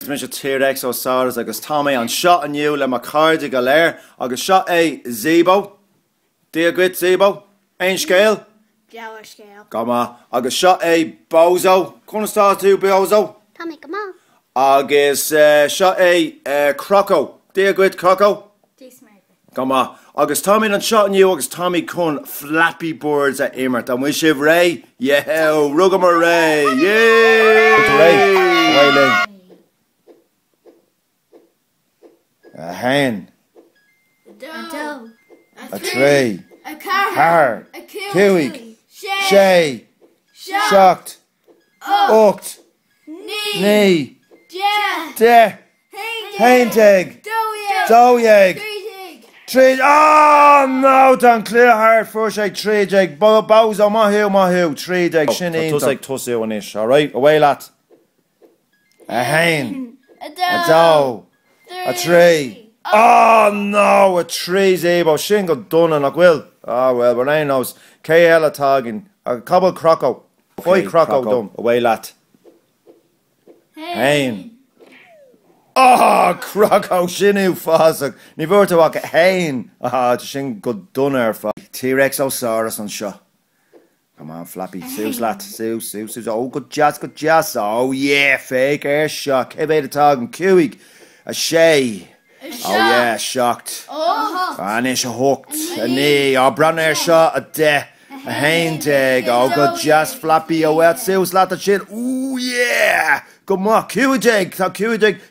mis a T-Rex ó Saras agus Tommy an shot aniu le ma chairde galéir agus shot Zebó. Dia gwyd Zebó. Ein scale? Jawer scale. Gama. Agus shot Bozó. Conna start tú Bozó? Tommy, come on. Agus shot Crocó. Dia gwyd Crocó? Gama. Agus Tommy an shot aniu agus Tommy con Flappy Birds a imirt. An wish if Ray? Yeah, rugam a Ray. Yeah! Ray. Wailing. A hen. A doe. A tree. A Car. A Kiwi. Shay. Shocked. Ocht. Knee. De. Hainteg. Dowyeg. Tree. Oh no, don't clear hard for say tree jeg. Bozó mahu. Tree jeg. Shinny. Tussy on ish. Alright, away lat. A hen. A doe. A tree. Oh no, a tree Zebó. Shin go done and like will. Oh well, but I knows. KL a tagging. A couple Crocó. Boy Crocó done. Away lat. Hen. Oh, Crocó shinu fásach. Ní bhúir to walk a hen. Ah, shin go done ar fa. T-Rex ó Saras an seo. Come on, Flappy. Sue's lat. Sue. Oh, good jazz. Oh yeah, fake air shock. Kebe the tagging. Kiwi. A shay. Oh yeah, shocked. Anish a hooked. A knee. Oh, brown air shot. A de. A hainteg. Oh, good jazz. Flappy. Oh, well, Sue's lat a shit. Ooh yeah. Good more. Kiwi.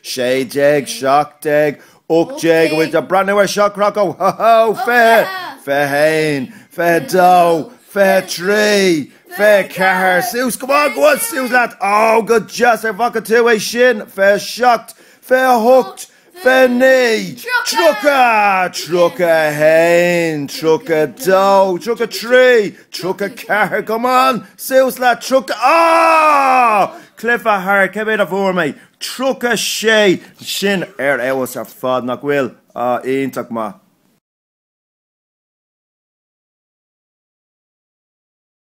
Shay jeg. Shock jeg. Oak jeg. With the brand new shot, Crocó. Ho, fair. Fair hain. Fair doe. Fair tree. Fair car. Sue's, come on, Sue's lat. Oh, good jazz. Fair vodka two-way shin. Fair shocked. Fair hooked. Fair knee. Trucker hen. Trucker doe. Trucker tree. Trucker car. Come on. Sue's lat. Trucker. Oh! Cliff a heart. Kebe da for me. Trucker shay. Shin air hours are fad nach will. Eintach ma.